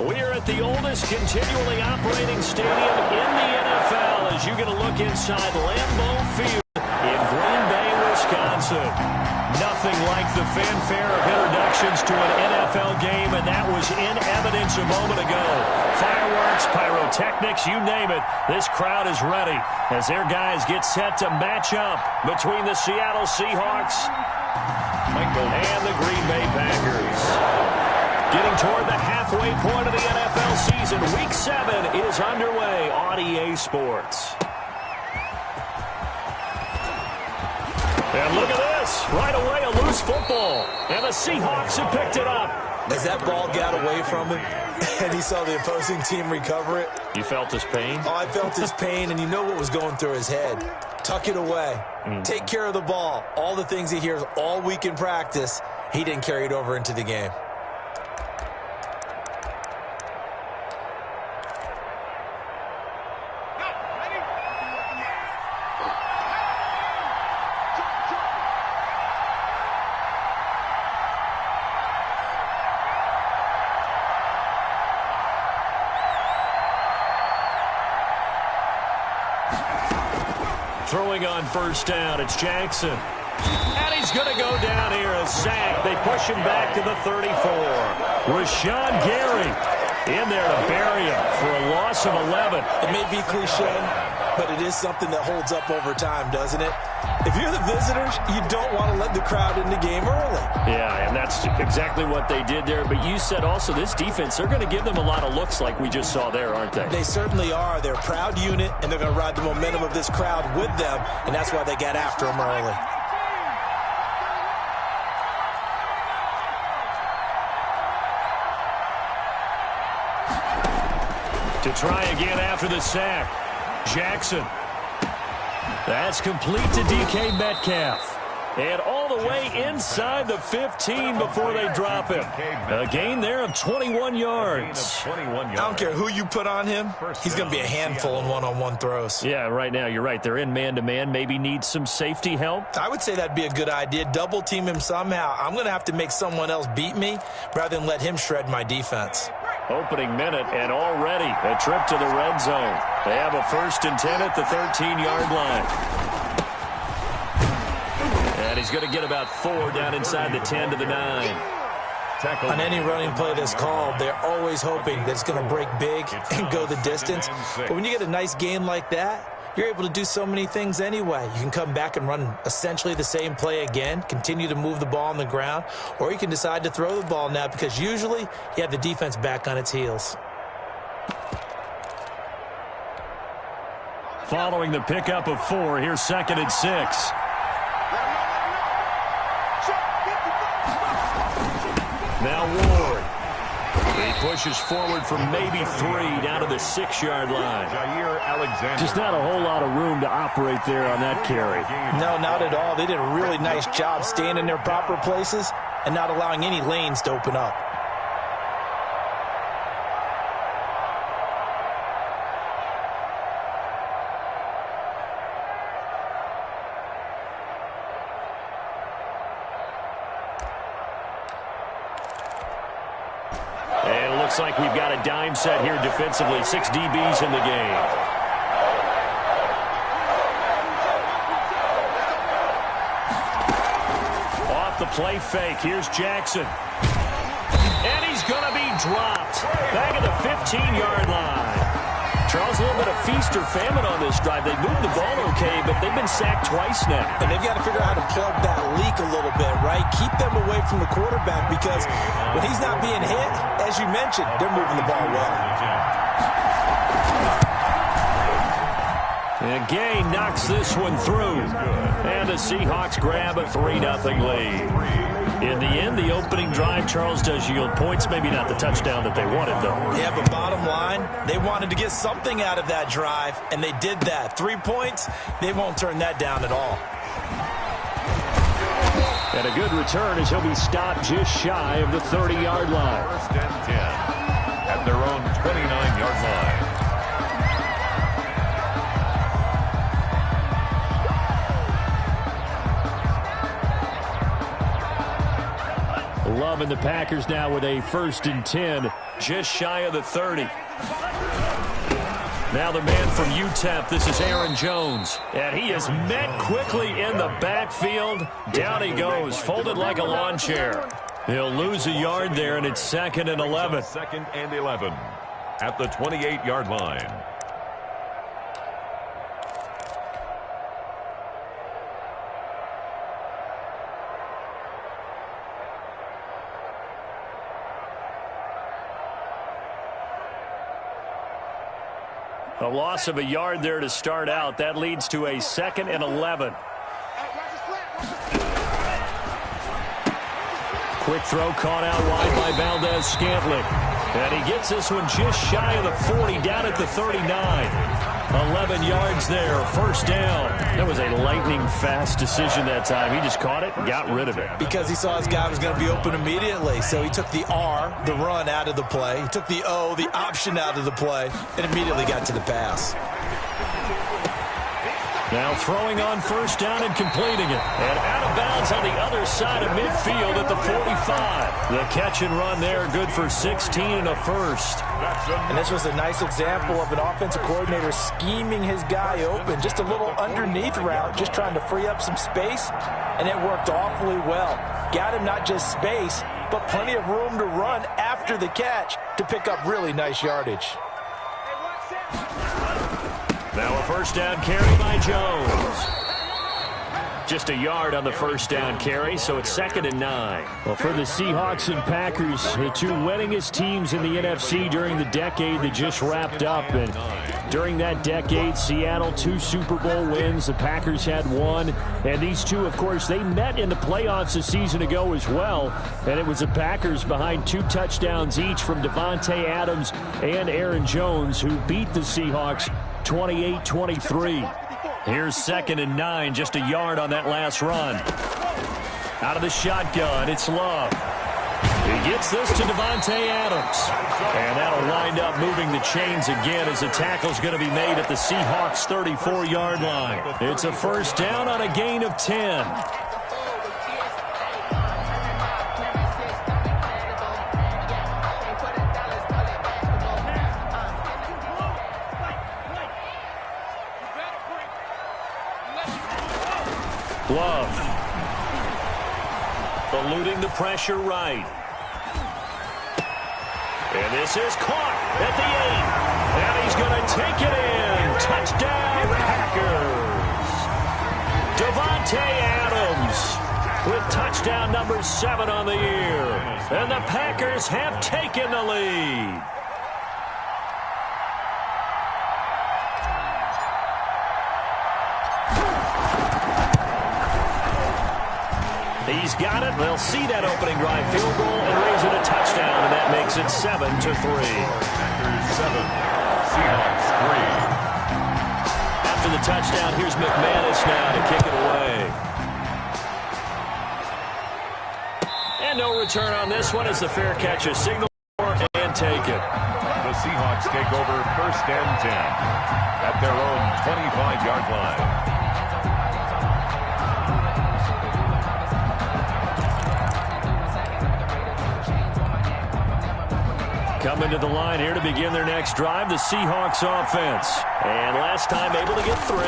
We are at the oldest continually operating stadium in the NFL as you get a look inside Lambeau Field in Green Bay, Wisconsin. Nothing like the fanfare of introductions to an NFL game, and that was in evidence a moment ago. Fireworks, pyrotechnics, you name it. This crowd is ready as their guys get set to match up between the Seattle Seahawks and the Green Bay Packers. Getting toward the halfway point of the NFL season, Week 7 is underway on EA Sports. And look at this. Right away, a loose football. And the Seahawks have picked it up. As that ball got away from him and he saw the opposing team recover it. You felt his pain? Oh, I felt his pain, and you know what was going through his head. Tuck it away. Take care of the ball. All the things he hears all week in practice, he didn't carry it over into the game. Throwing on first down, it's Jackson. And he's going to go down here, a sack. They push him back to the 34. Rashawn Gary in there to bury him for a loss of 11. It may be cliche, but it is something that holds up over time, doesn't it? If you're the visitors, you don't want to let the crowd in the game early. Yeah, and that's exactly what they did there. But you said also this defense, they're going to give them a lot of looks like we just saw there, aren't they? They certainly are. They're a proud unit, and they're going to ride the momentum of this crowd with them, and that's why they got after them early. To try again after the sack, Jackson. That's complete to DK Metcalf. And all the way inside the 15 before they drop him. A gain there of 21 yards. I don't care who you put on him. He's going to be a handful in one-on-one throws. Yeah, right now you're right. They're in man-to-man. Maybe need some safety help. I would say that'd be a good idea. Double team him somehow. I'm going to have to make someone else beat me rather than let him shred my defense. Opening minute, and already a trip to the red zone. They have a 1st and 10 at the 13-yard line. And he's going to get about 4 down inside the 10 to the 9. On any running play that's called, they're always hoping that it's going to break big and go the distance. But when you get a nice gain like that, you're able to do so many things anyway. You can come back and run essentially the same play again, continue to move the ball on the ground, or you can decide to throw the ball now because usually you have the defense back on its heels. Following the pickup of 4, here's 2nd and 6. Now Ward. He pushes forward for maybe 3 down to the 6-yard line. Just not a whole lot of room to operate there on that carry. No, not at all. They did a really nice job staying in their proper places and not allowing any lanes to open up. Looks like we've got a dime set here defensively. 6 DBs in the game. Off the play fake. Here's Jackson. And he's going to be dropped. Back at the 15-yard line. Charles, a little bit of feast or famine on this drive. They moved the ball okay, but they've been sacked twice now. And they've got to figure out how to plug that leak a little bit, right? Keep them away from the quarterback because when he's not being hit, as you mentioned, they're moving the ball well. And Gay knocks this one through. And the Seahawks grab a 3-0 lead. In the end, the opening drive, Charles, does yield points. Maybe not the touchdown that they wanted, though. Yeah, but bottom line, they wanted to get something out of that drive, and they did that. 3 points, they won't turn that down at all. And a good return as he'll be stopped just shy of the 30-yard line. 1st and 10 at their own 29-yard line. and the Packers now with a 1st and 10, just shy of the 30. Now the man from UTEP, this is Aaron Jones. And he is met quickly in the backfield. Down he goes, folded like a lawn chair. He'll lose a yard there, and it's 2nd and 11. 2nd and 11 at the 28-yard line. A loss of a yard there to start out. That leads to a 2nd and 11. Quick throw caught out wide by Valdez-Scantling. And he gets this one just shy of the 40, down at the 39. 11 yards there, 1st down. That was a lightning-fast decision that time. He just caught it and got rid of it. Because he saw his guy was going to be open immediately. So he took the R, the run, out of the play. He took the O, the option, out of the play, and immediately got to the pass. Now throwing on 1st down and completing it. And out of bounds on the other side of midfield at the 45. The catch and run there, good for 16 and a 1st. And this was a nice example of an offensive coordinator scheming his guy open. Just a little underneath route, just trying to free up some space. And it worked awfully well. Got him not just space, but plenty of room to run after the catch to pick up really nice yardage. Now a 1st down carry by Jones. Just a yard on the 1st down carry, so it's 2nd and 9. Well, for the Seahawks and Packers, the two winningest teams in the NFC during the decade that just wrapped up. And during that decade, Seattle 2 Super Bowl wins. The Packers had 1. And these two, of course, they met in the playoffs a season ago as well. And it was the Packers behind 2 touchdowns each from Devontae Adams and Aaron Jones, who beat the Seahawks 28-23. Here's 2nd and 9, just a yard on that last run. Out of the shotgun, it's Love. He gets this to Devontae Adams. And that'll wind up moving the chains again as the tackle's going to be made at the Seahawks' 34-yard line. It's a 1st down on a gain of 10. Love. Eluding the pressure right. And this is caught at the 8. And he's going to take it in. Touchdown, Packers. Devontae Adams with touchdown number 7 on the year. And the Packers have taken the lead. He's got it. They'll see that opening drive field goal and raise it a touchdown, and that makes it 7-3. Packers 7, Seahawks 3. After the touchdown, here's McManus now to kick it away. And no return on this one as the fair catch is signaled for and taken. The Seahawks take over 1st and 10 at their own 25-yard line. Coming to the line here to begin their next drive, the Seahawks offense. And last time able to get 3.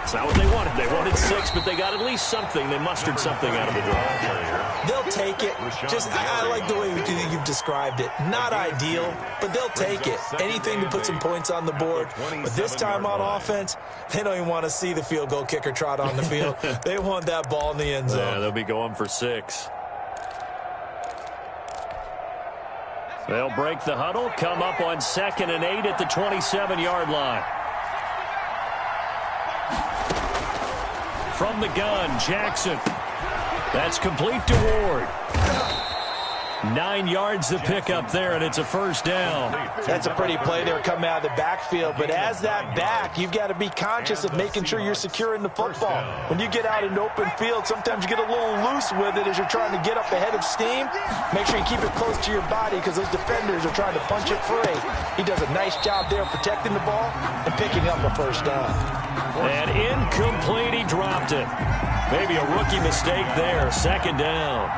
It's not what they wanted. They wanted 6, but they got at least something. They mustered something out of the drive. They'll take it. I like the way you've described it. Not ideal, but they'll take it. Anything to put some points on the board. But this time on offense, they don't even want to see the field goal kicker trot on the field. They want that ball in the end zone. Yeah, they'll be going for 6. They'll break the huddle, come up on 2nd and 8 at the 27-yard line. From the gun, Jackson. That's complete to Ward. 9 yards to pick up there, and it's a 1st down. That's a pretty play there coming out of the backfield, but as that back, you've got to be conscious of making sure you're securing the football. When you get out in open field, sometimes you get a little loose with it as you're trying to get up ahead of steam. Make sure you keep it close to your body because those defenders are trying to punch it free. He does a nice job there protecting the ball and picking up a 1st down. And incomplete, he dropped it. Maybe a rookie mistake there, 2nd down.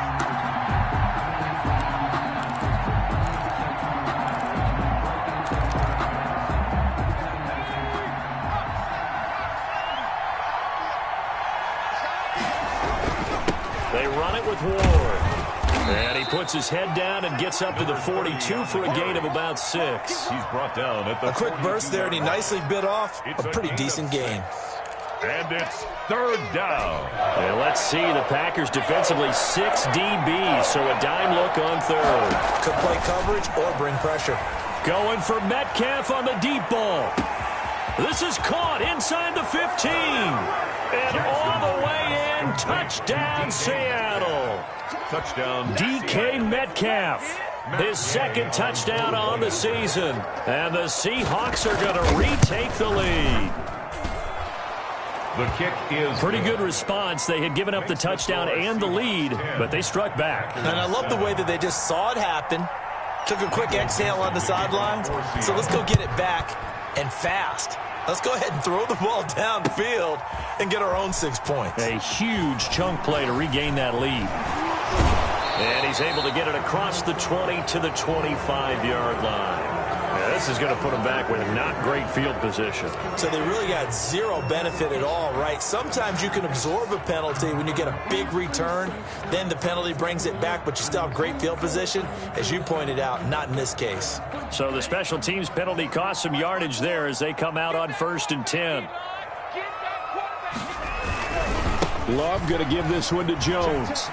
puts his head down and gets up to the 42 for a gain of about 6. He's brought down at the a quick burst there, and he nicely bit off a pretty decent gain. And it's third down. And let's see, the Packers defensively 6 DBs, so a dime look on third. Could play coverage or bring pressure. Going for Metcalf on the deep ball. This is caught inside the 15. And all the way in, touchdown Seattle. Touchdown DK Metcalf, his second touchdown on the season. And the Seahawks are going to retake the lead. The kick is pretty good response. They had given up the touchdown and the lead, but they struck back. And I love the way that they just saw it happen, took a quick exhale on the sidelines. So let's go get it back and fast. Let's go ahead and throw the ball downfield and get our own 6 points. A huge chunk play to regain that lead. And he's able to get it across the 20 to the 25-yard line. Yeah, this is going to put him back with not great field position. So they really got zero benefit at all, right? Sometimes you can absorb a penalty when you get a big return. Then the penalty brings it back, but you still have great field position. As you pointed out, not in this case. So the special teams penalty cost some yardage there as they come out on 1st and 10. Love going to give this one to Jones.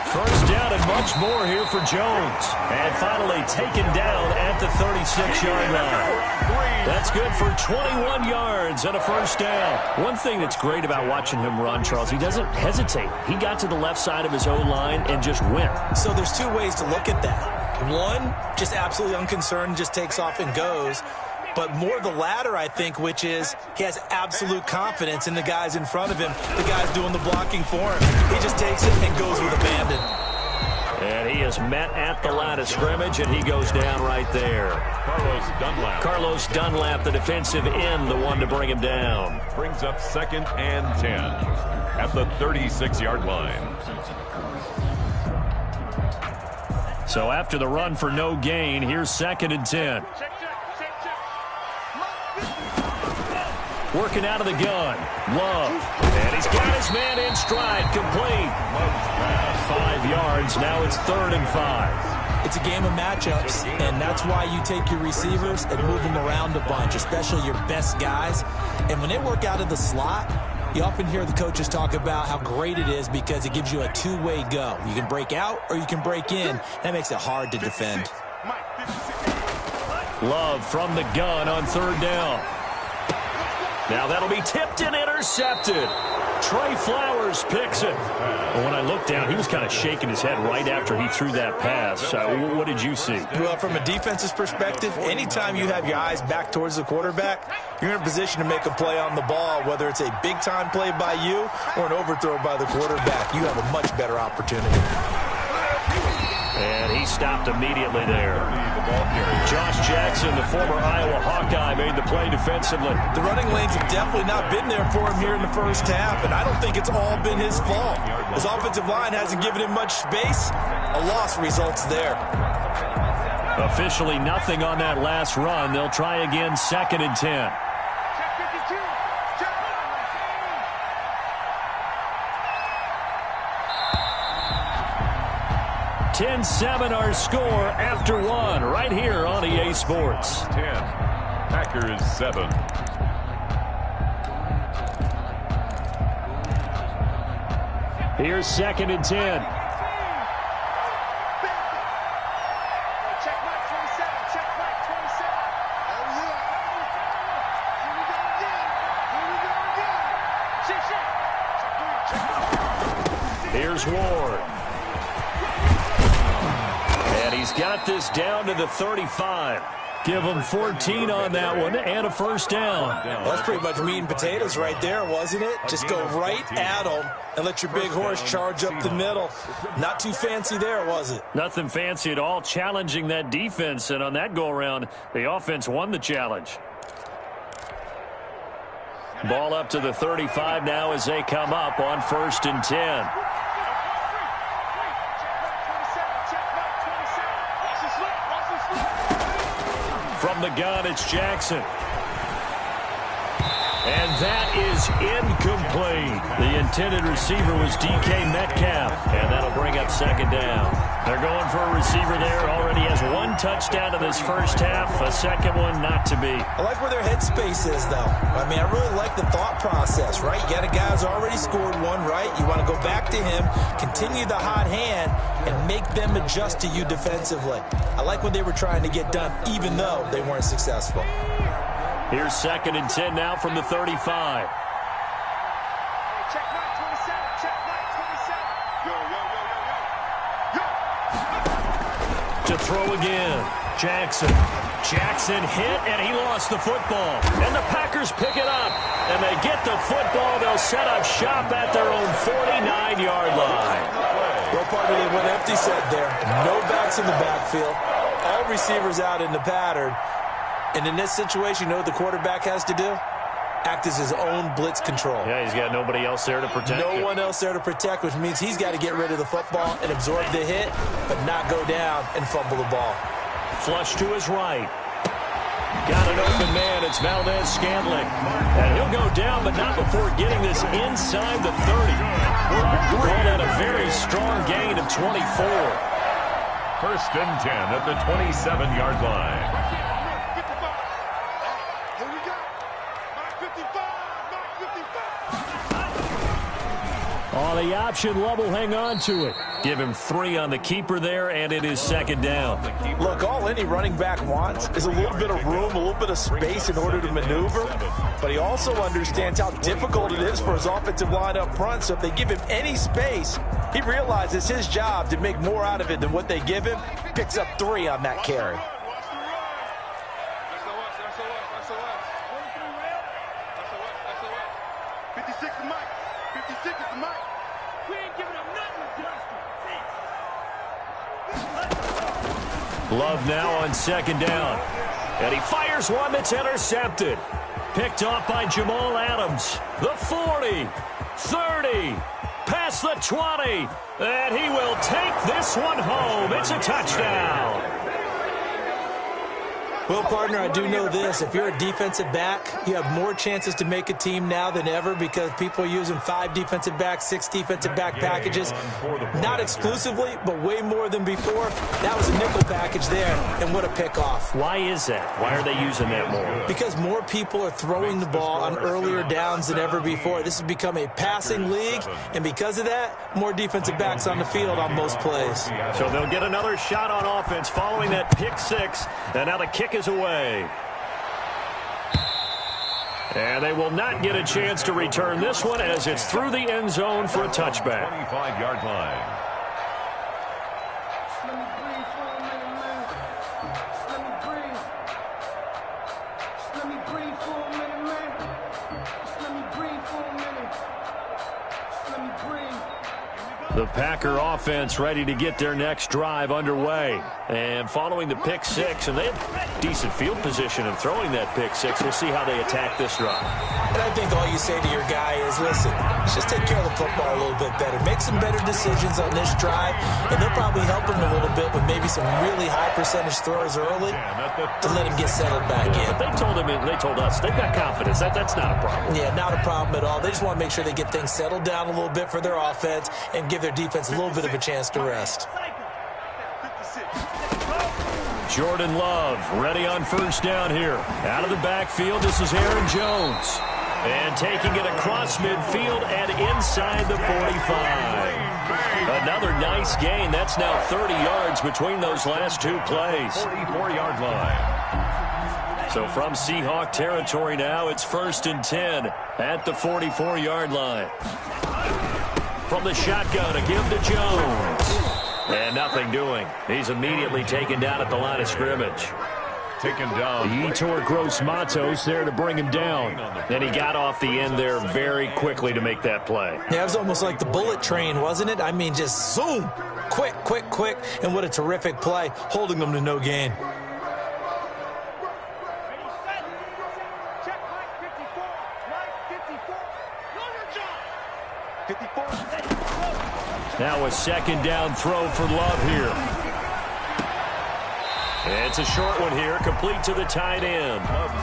First down and much more here for Jones. And finally taken down at the 36-yard line. That's good for 21 yards and a first down. One thing that's great about watching him run, Charles, he doesn't hesitate. He got to the left side of his own line and just went. So there's 2 ways to look at that. One, just absolutely unconcerned, just takes off and goes. But more the latter, I think, which is he has absolute confidence in the guys in front of him, the guys doing the blocking for him. He just takes it and goes with abandon. And he is met at the line of scrimmage, and he goes down right there. Carlos Dunlap, the defensive end, the one to bring him down. Brings up 2nd and 10 at the 36-yard line. So after the run for no gain, here's 2nd and 10. Working out of the gun. Love. And he's got his man in stride. Complete. 5 yards. Now it's 3rd and 5. It's a game of matchups, and that's why you take your receivers and move them around a bunch, especially your best guys. And when they work out of the slot, you often hear the coaches talk about how great it is because it gives you a 2-way go. You can break out or you can break in. That makes it hard to defend. Love from the gun on 3rd down. Now that'll be tipped and intercepted. Trey Flowers picks it. Well, when I looked down, he was kind of shaking his head right after he threw that pass. What did you see? Well, from a defense's perspective, anytime you have your eyes back towards the quarterback, you're in a position to make a play on the ball, whether it's a big-time play by you or an overthrow by the quarterback. You have a much better opportunity. And he stopped immediately there. Josh Jackson, the former Iowa Hawkeye, made the play defensively. The running lanes have definitely not been there for him here in the first half, and I don't think it's all been his fault. His offensive line hasn't given him much space. A loss results there. Officially nothing on that last run. They'll try again 2nd and 10. 10-7 our score after 1 right here on EA Sports. 10. Packers 7. Here's 2nd and 10. Here's Ward. And he's got this down to the 35. Give him 14 on that one and a first down. That's pretty much meat and potatoes right there, wasn't it? Just go right at them and let your big horse charge up the middle. Not too fancy there, was it? Nothing fancy at all, challenging that defense. And on that go-around, the offense won the challenge. Ball up to the 35 now as they come up on 1st and 10. From the gun, it's Jackson. And that is incomplete. The intended receiver was DK Metcalf, and that'll bring up second down. They're going for a receiver there. Already has one touchdown in this first half. A second one not to be. I like where their headspace is, though. I mean, I really like the thought process, right? You got a guy who's already scored one, right? You want to go back to him, continue the hot hand, and make them adjust to you defensively. I like what they were trying to get done, even though they weren't successful. Here's 2nd and 10 now from the 35. Check 9, 27. Check 9, 27. Yo. To throw again. Jackson hit, and he lost the football. And the Packers pick it up. And they get the football. They'll set up shop at their own 49-yard line. Well, partner, they went empty set there. No backs in the backfield. All receivers out in the pattern. And in this situation, you know what the quarterback has to do? Act as his own blitz control. Yeah, he's got nobody else there to protect No one else there to protect, which means he's got to get rid of the football and absorb the hit, but not go down and fumble the ball. Flush to his right. Got an open man. It's Valdez-Scantling. And he'll go down, but not before getting this inside the 30. Called at a very strong gain of 24. 1st and 10 at the 27-yard line. On the option, Love will hang on to it. Give him 3 on the keeper there, and it is 2nd down. Look, all any running back wants is a little bit of room, a little bit of space in order to maneuver. But he also understands how difficult it is for his offensive line up front. So if they give him any space, he realizes his job to make more out of it than what they give him. Picks up 3 on that carry. Love now on 2nd down. And he fires one that's intercepted. Picked off by Jamal Adams. The 40, 30, past the 20. And he will take this one home. It's a touchdown. Well, partner, I do know this. If you're a defensive back, you have more chances to make a team now than ever because people are using 5 defensive backs, 6 defensive back packages. Not exclusively, but way more than before. That was a nickel package there, and what a pickoff. Why is that? Why are they using that more? Because more people are throwing the ball on earlier downs than ever before. This has become a passing league, and because of that, more defensive backs on the field on most plays. So they'll get another shot on offense following that pick 6, and now the kick is away. And they will not get a chance to return this one as it's through the end zone for a touchback. 25-yard line. The Packer offense ready to get their next drive underway. And following the pick 6, and they had decent field position in throwing that pick 6. We'll see how they attack this drive. And I think all you say to your guy is, listen, let's just take care of the football a little bit better. Make some better decisions on this drive, and they'll probably help him a little bit with maybe some really high percentage throws early to let him get settled back in. But they told us they've got confidence. That's not a problem. Yeah, not a problem at all. They just want to make sure they get things settled down a little bit for their offense and give their defense a little bit of a chance to rest. Jordan Love ready on 1st down here. Out of the backfield, this is Aaron Jones. And taking it across midfield and inside the 45. Another nice gain. That's now 30 yards between those last 2 plays. 44-yard line. So from Seahawk territory now, it's 1st and 10 at the 44-yard line. From the shotgun, a give to Jones. And nothing doing. He's immediately taken down at the line of scrimmage. Taken down. Yetur Gross-Matos there to bring him down. And he got off the end there very quickly to make that play. Yeah, it was almost like the bullet train, wasn't it? I mean, just zoom. Quick, quick, quick. And what a terrific play, holding them to no gain. Now a 2nd down throw for Love here. It's a short one here, complete to the tight end.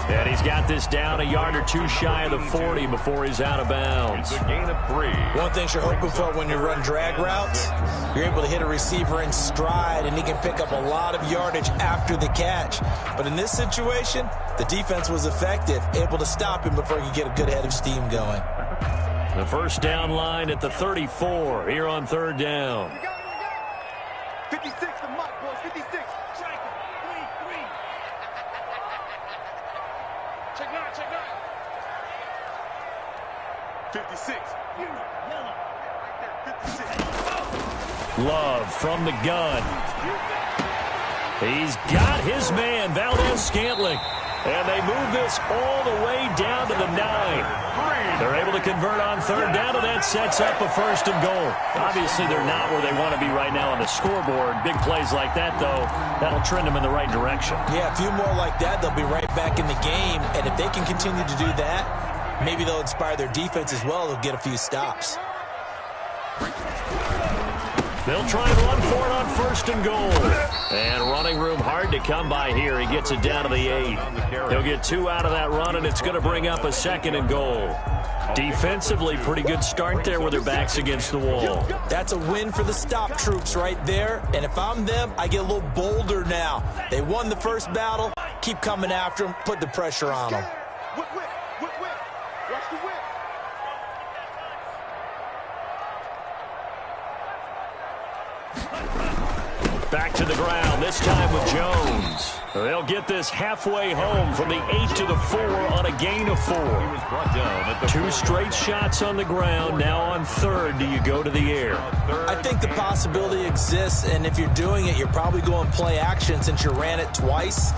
And he's got this down a yard or two shy of the 40 before he's out of bounds. It's a gain of 3. One thing you're hoping for when you run drag routes, you're able to hit a receiver in stride, and he can pick up a lot of yardage after the catch. But in this situation, the defense was effective, able to stop him before he could get a good head of steam going. The first down line at the 34 here on third down. 56 to Mike, boys. 56. Strike it. 3. Check nine. 56. Yellow. Right there. 56. Love from the gun. He's got his man, Valdez-Scantling. And they move this all the way down to the 9. They're able to convert on third down, and that sets up a first and goal. Obviously, they're not where they want to be right now on the scoreboard. Big plays like that, though, that'll trend them in the right direction. Yeah, a few more like that, they'll be right back in the game. And if they can continue to do that, maybe they'll inspire their defense as well. They'll get a few stops. They'll try and run for it on first and goal. And running room hard to come by here. He gets it down to the 8. He'll get 2 out of that run, and it's going to bring up a second and goal. Defensively, pretty good start there with their backs against the wall. That's a win for the stop troops right there. And if I'm them, I get a little bolder now. They won the first battle. Keep coming after them. Put the pressure on them. Whip. Watch the whip. Back to the ground, this time with Jones. They'll get this halfway home from the 8 to the 4 on a gain of 4. He was brought down at the 2 straight shots on the ground. Now on third, do you go to the air? I think the possibility exists, and if you're doing it, you're probably going play action since you ran it twice.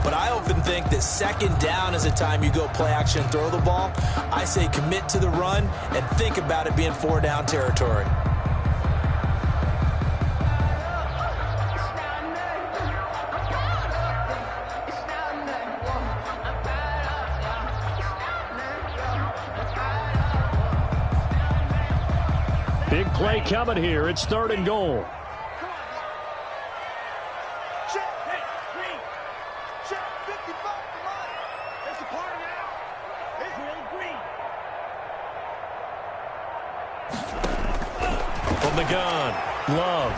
But I often think that second down is a time you go play action and throw the ball. I say commit to the run and think about it being 4-down territory. Big play coming here. It's third and goal. Check. Green. Check. 55. Come on. It's a party now. It's real green. From the gun, Love.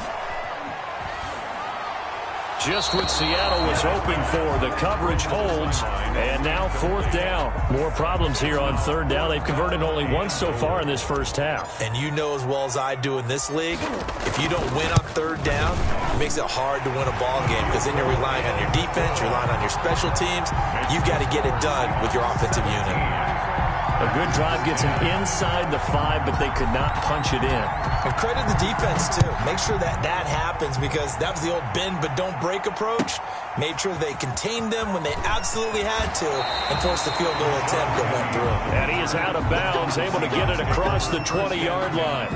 Just what Seattle was hoping for. The coverage holds, and now fourth down. More problems here on third down. They've converted only once so far in this first half. And you know as well as I do in this league, if you don't win on third down, it makes it hard to win a ball game because then you're relying on your defense, you're relying on your special teams. You got to get it done with your offensive unit. A good drive gets them inside the 5, but they could not punch it in. And credit the defense, too. Make sure that happens because that was the old bend but don't break approach. Made sure they contained them when they absolutely had to and forced the field goal attempt that went through. And he is out of bounds, able to get it across the 20-yard line.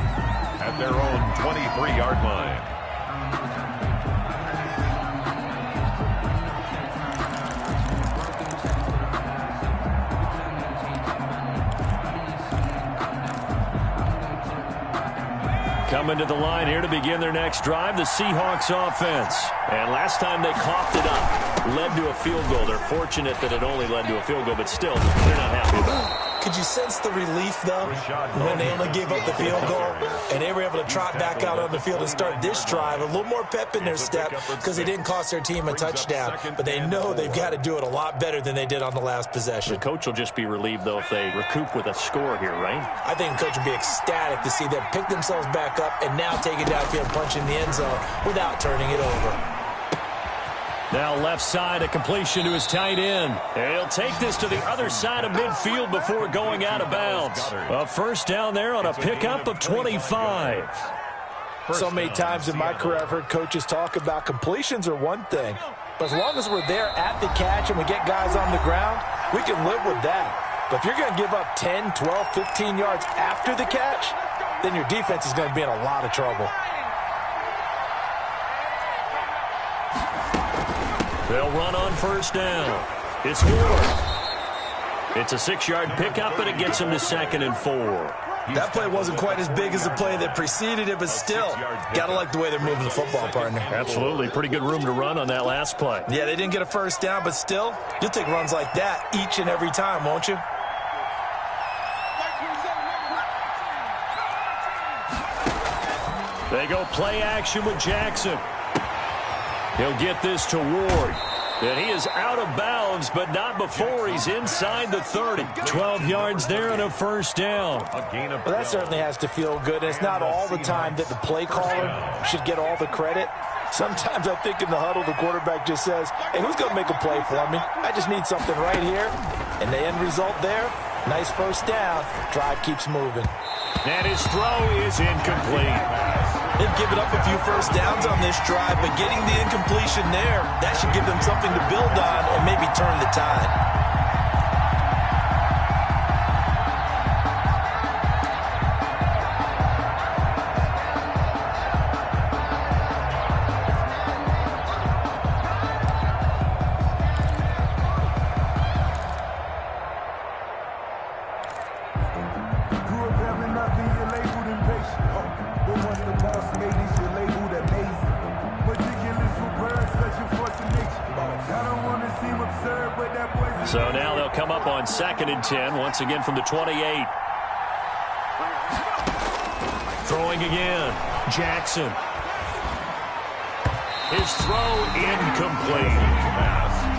at their own 23-yard line. Coming to the line here to begin their next drive, the Seahawks offense. And last time they coughed it up, led to a field goal. They're fortunate that it only led to a field goal, but still, they're not happy about it. Could you sense the relief, though, when they only gave up the field goal and they were able to trot back out on the field and start this drive? A little more pep in their step because they didn't cost their team a touchdown, but they know they've got to do it a lot better than they did on the last possession. The coach will just be relieved, though, if they recoup with a score here, right? I think the coach will be ecstatic to see them pick themselves back up and now take it downfield, punch in the end zone without turning it over. Now left side, a completion to his tight end. And he'll take this to the other side of midfield before going out of bounds. A first down there on a pickup of 25. So many times in my career I've heard coaches talk about completions are one thing. But as long as we're there at the catch and we get guys on the ground, we can live with that. But if you're going to give up 10, 12, 15 yards after the catch, then your defense is going to be in a lot of trouble. They'll run on first down. It's Ward. It's a 6-yard pickup, and it gets them to 2nd and 4. That play wasn't quite as big as the play that preceded it, but still, gotta like the way they're moving the football, partner. Absolutely. Pretty good room to run on that last play. Yeah, they didn't get a first down, but still, you'll take runs like that each and every time, won't you? They go play action with Jackson. He'll get this to Ward. And he is out of bounds, but not before he's inside the 30. 12 yards there and a first down. Well, that certainly has to feel good. And it's not all the time that the play caller should get all the credit. Sometimes I think in the huddle, the quarterback just says, hey, who's going to make a play for me? I just need something right here. And the end result there, nice first down. Drive keeps moving. And his throw is incomplete. They've given up a few first downs on this drive, but getting the incompletion there, that should give them something to build on and maybe turn the tide. So now they'll come up on 2nd and 10, once again from the 28. Throwing again, Jackson. His throw incomplete.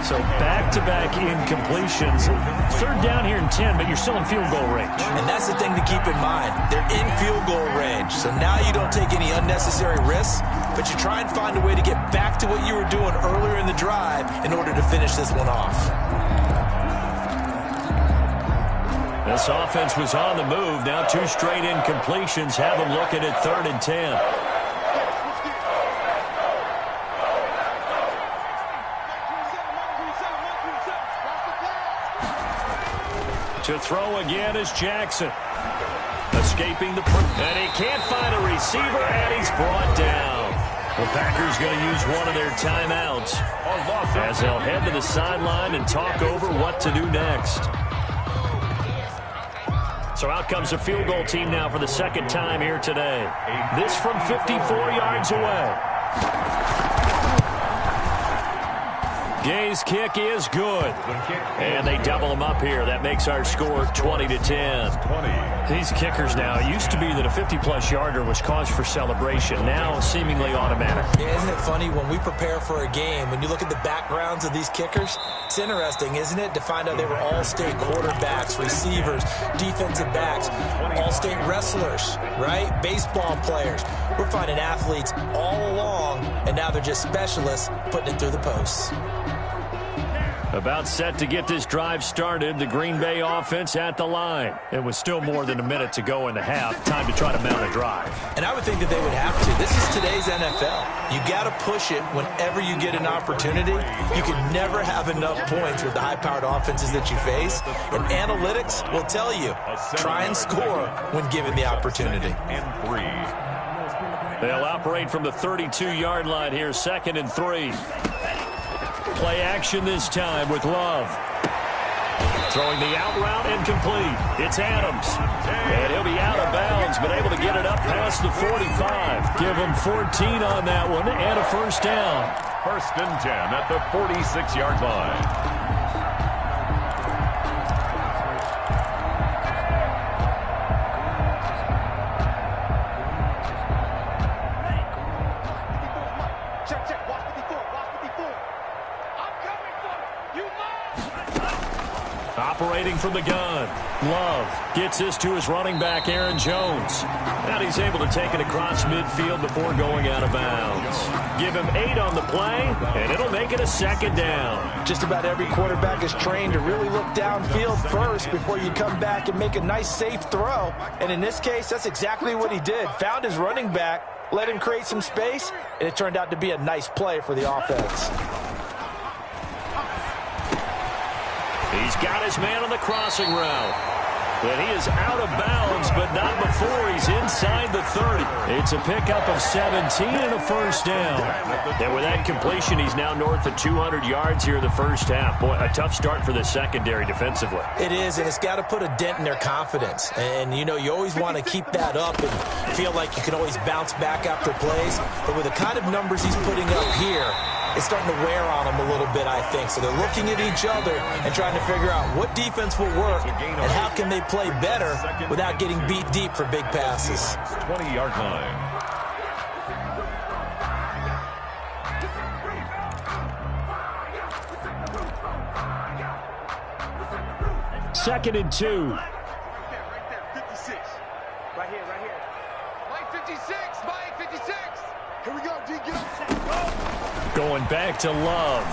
So back-to-back incompletions. 3rd down here and 10, but you're still in field goal range. And that's the thing to keep in mind. They're in field goal range. So now you don't take any unnecessary risks, but you try and find a way to get back to what you were doing earlier in the drive in order to finish this one off. This offense was on the move. Now 2 straight incompletions have them looking at 3rd and 10. To throw again is Jackson. Escaping the... And he can't find a receiver, and he's brought down. The Packers going to use one of their timeouts as they'll head to the sideline and talk over what to do next. So out comes the field goal team now for the 2nd time here today. This from 54 yards away. Gay's kick is good. And they double them up here. That makes our score 20-10. These kickers now, it used to be that a 50-plus yarder was cause for celebration. Now seemingly automatic. Yeah, isn't it funny when we prepare for a game, when you look at the backgrounds of these kickers, it's interesting, isn't it, to find out they were all-state quarterbacks, receivers, defensive backs, all-state wrestlers, right? Baseball players. We're finding athletes all along, and now they're just specialists putting it through the posts. About set to get this drive started, the Green Bay offense at the line. It was still more than a minute to go in the half. Time to try to mount a drive. And I would think that they would have to. This is today's NFL. You got to push it whenever you get an opportunity. You can never have enough points with the high-powered offenses that you face. And analytics will tell you, try and score when given the opportunity. They'll operate from the 32-yard line here, 2nd and 3. Play action this time with Love. Throwing the out route incomplete. It's Adams. And he'll be out of bounds, but able to get it up past the 45. Give him 14 on that one and a first down. 1st and 10 at the 46-yard line. Operating from the gun. Love gets this to his running back, Aaron Jones. And he's able to take it across midfield before going out of bounds. Give him 8 on the play, and it'll make it a 2nd down. Just about every quarterback is trained to really look downfield first before you come back and make a nice, safe throw. And in this case, that's exactly what he did. Found his running back, let him create some space, and it turned out to be a nice play for the offense. He's got his man on the crossing route. And he is out of bounds, but not before he's inside the 30. It's a pickup of 17 and a first down. And with that completion, he's now north of 200 yards here in the first half. Boy, a tough start for the secondary defensively. It is, and it's got to put a dent in their confidence. And, you know, you always want to keep that up and feel like you can always bounce back after plays. But with the kind of numbers he's putting up here, it's starting to wear on them a little bit, I think. So they're looking at each other and trying to figure out what defense will work and how can they play better without getting beat deep for big passes. 20-yard line. Second and 2. Right there, 56. Right here. Mike 56, Mike 56. Here we go, D, get up. Going back to Love.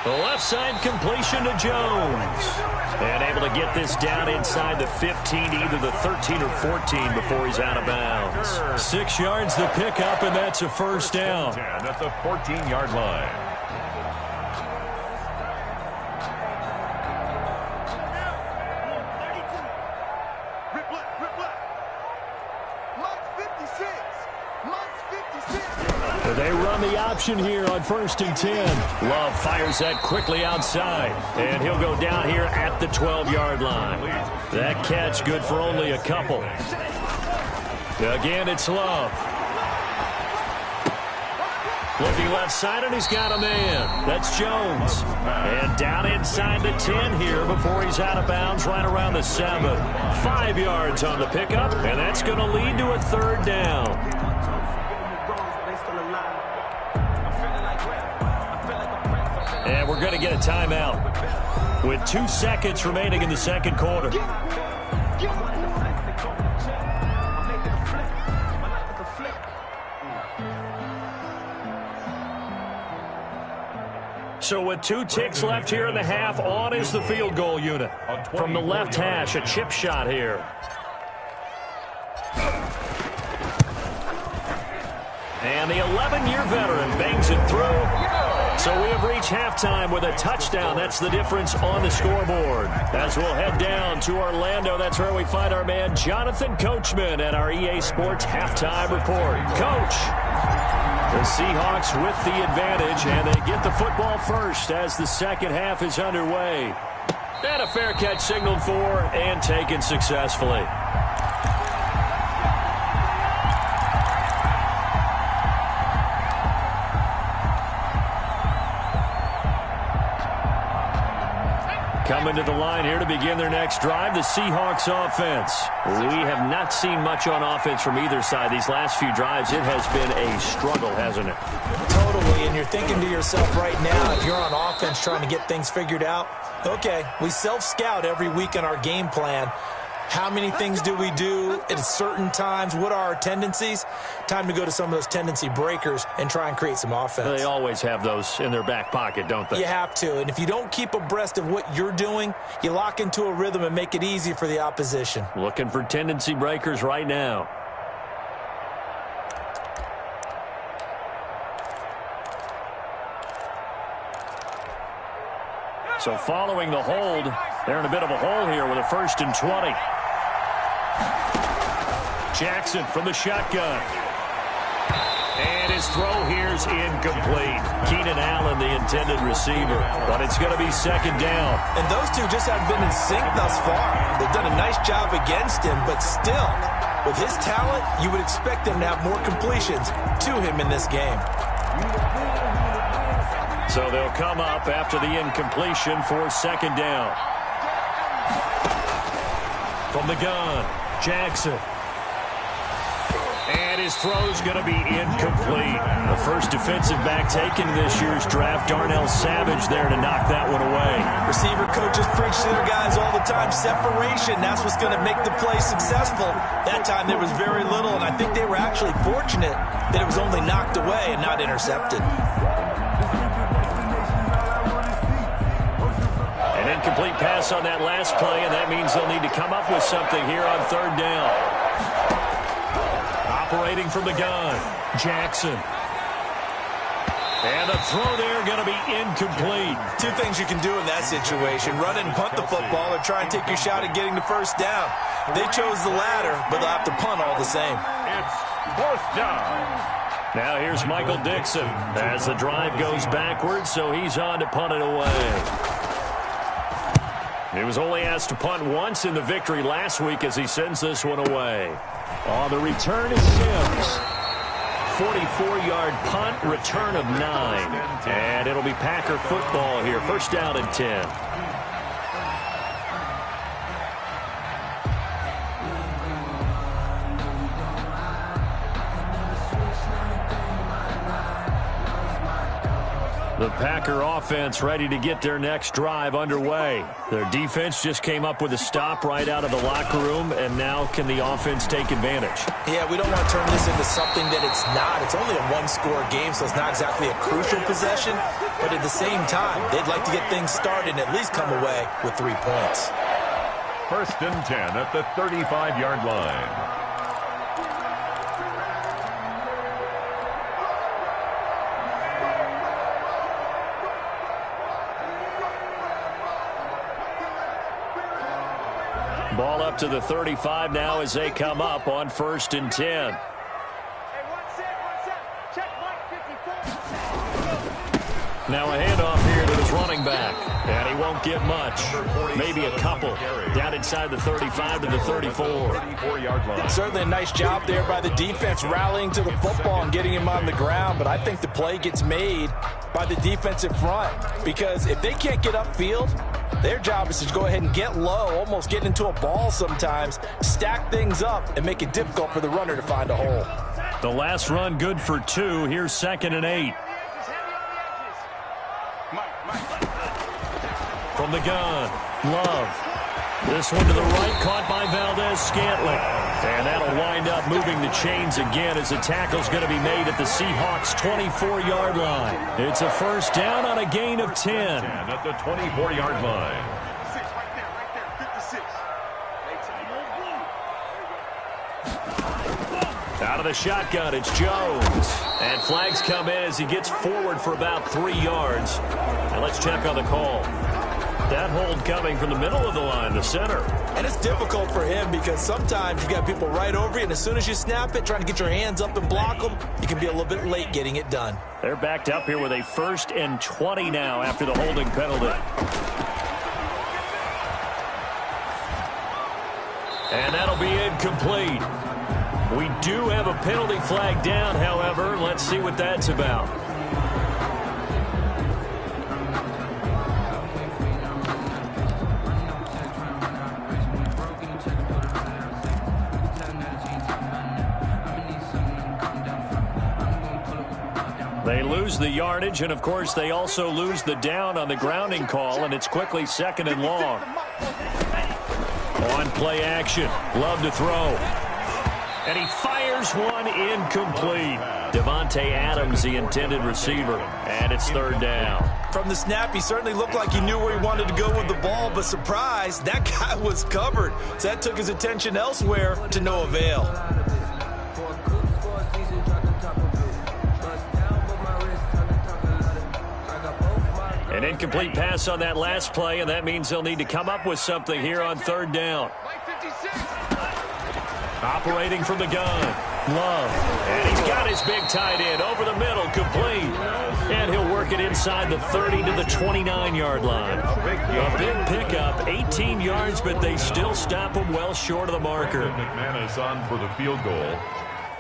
The left side completion to Jones. And able to get this down inside the 15, either the 13 or 14 before he's out of bounds. 6 yards the pickup, and that's a first down. That's a 14-yard line. They run the option here on 1st and 10. Love fires that quickly outside, and he'll go down here at the 12-yard line. That catch good for only a couple. Again, it's Love. Looking left side, and he's got a man. That's Jones. And down inside the 10 here before he's out of bounds, right around the 7. 5 yards on the pickup, and that's going to lead to a third down. And we're going to get a timeout with 2 seconds remaining in the second quarter. So with 2 ticks left here in the half, on is the field goal unit. From the left hash, a chip shot here. And the 11-year veteran bangs it through. So we have reached halftime with a touchdown. That's the difference on the scoreboard. As we'll head down to Orlando, that's where we find our man Jonathan Coachman at our EA Sports Halftime Report. Coach, the Seahawks with the advantage, and they get the football first as the second half is underway. And a fair catch signaled for and taken successfully. Coming to the line here to begin their next drive, the Seahawks offense. We have not seen much on offense from either side. These last few drives, it has been a struggle, hasn't it? Totally, and you're thinking to yourself right now, if you're on offense trying to get things figured out, okay, we self-scout every week in our game plan. How many things do we do at certain times? What are our tendencies? Time to go to some of those tendency breakers and try and create some offense. They always have those in their back pocket, don't they? You have to, and if you don't keep abreast of what you're doing, you lock into a rhythm and make it easy for the opposition. Looking for tendency breakers right now. So following the hold, they're in a bit of a hole here with a 1st and 20. Jackson from the shotgun. And his throw here is incomplete. Keenan Allen, the intended receiver. But it's going to be second down. And those two just haven't been in sync thus far. They've done a nice job against him, but still, with his talent, you would expect them to have more completions to him in this game. So they'll come up after the incompletion for second down. From the gun, Jackson. And his throw's going to be incomplete. The first defensive back taken in this year's draft, Darnell Savage, there to knock that one away. Receiver coaches preach to their guys all the time, separation. That's what's going to make the play successful. That time there was very little, and I think they were actually fortunate that it was only knocked away and not intercepted. An incomplete pass on that last play, and that means they'll need to come up with something here on third down. Operating from the gun, Jackson. And the throw there going to be incomplete. Two things you can do in that situation: run and punt the football, or try and take your shot at getting the first down. They chose the latter, but they'll have to punt all the same. It's fourth down. Now here's Michael Dixon as the drive goes backwards, so he's on to punt it away. He was only asked to punt once in the victory last week as he sends this one away. On the return is Sims. 44-yard punt, return of 9. And it'll be Packer football here. First down and 10. The Packer offense ready to get their next drive underway. Their defense just came up with a stop right out of the locker room, and now can the offense take advantage? Yeah, we don't want to turn this into something that it's not. It's only a one-score game, so it's not exactly a crucial possession. But at the same time, they'd like to get things started and at least come away with 3 points. First and 10 at the 35-yard line. Ball up to the 35 now as they come up on first and 10. Now a handoff here to his running back. And he won't get much. Maybe a couple. Down inside the 35 to the 34. Certainly a nice job there by the defense rallying to the football and getting him on the ground. But I think the play gets made by the defensive front. Because if they can't get upfield, their job is to go ahead and get low, almost get into a ball sometimes, stack things up, and make it difficult for the runner to find a hole. The last run good for 2. Here's second and 8. From the gun, Love. This one to the right, caught by Valdez-Scantling. And that'll wind up moving the chains again as the tackle's going to be made at the Seahawks' 24-yard line. It's a first down on a gain of 10. At the 24-yard line. Out of the shotgun, it's Jones. And flags come in as he gets forward for about 3 yards. And let's check on the call. That hold coming from the middle of the line, the center. And it's difficult for him because sometimes you got people right over you, and as soon as you snap it, trying to get your hands up and block them, you can be a little bit late getting it done. They're backed up here with a first and 20 now after the holding penalty. And that'll be incomplete. We do have a penalty flag down, however. Let's see what that's about. They lose the yardage, and of course they also lose the down on the grounding call, and it's quickly second and long. On play action, Love to throw. And he fires one incomplete. Devontae Adams, the intended receiver, and it's third down. From the snap, he certainly looked like he knew where he wanted to go with the ball, but surprise, that guy was covered. So that took his attention elsewhere to no avail. An incomplete pass on that last play, and that means they'll need to come up with something here on third down. Operating from the gun, Love. And he's got his big tight end over the middle, complete. And he'll work it inside the 30 to the 29-yard line. A big pickup, 18 yards, but they still stop him well short of the marker. McManus on for the field goal,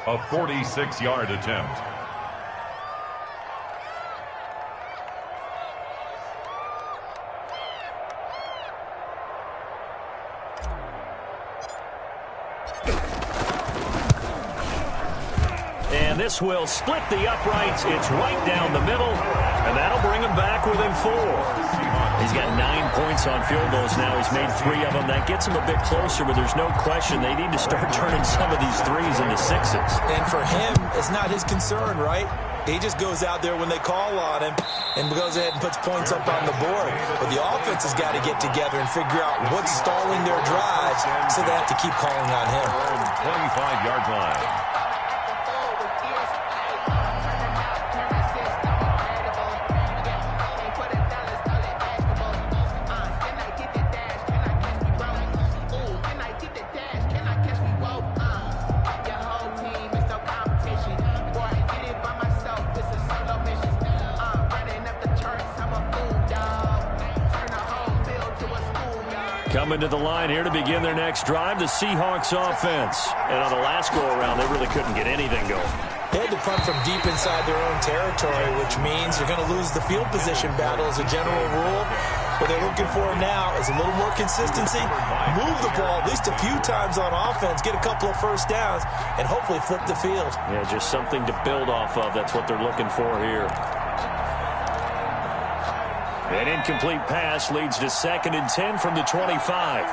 a 46-yard attempt. And this will split the uprights. It's right down the middle, and that'll bring him back within 4. He's got 9 points on field goals now. He's made 3 of them. That gets him a bit closer, but there's no question they need to start turning some of these 3s into 6s. And for him, it's not his concern, right? He just goes out there when they call on him and goes ahead and puts points up on the board. But the offense has got to get together and figure out what's stalling their drives, so they have to keep calling on him. 25-yard line. Coming to the line here to begin their next drive, the Seahawks offense. And on the last go-around, they really couldn't get anything going. They had to punt from deep inside their own territory, which means you're going to lose the field position battle as a general rule. What they're looking for now is a little more consistency, move the ball at least a few times on offense, get a couple of first downs, and hopefully flip the field. Yeah, just something to build off of. That's what they're looking for here. An incomplete pass leads to 2nd and 10 from the 25.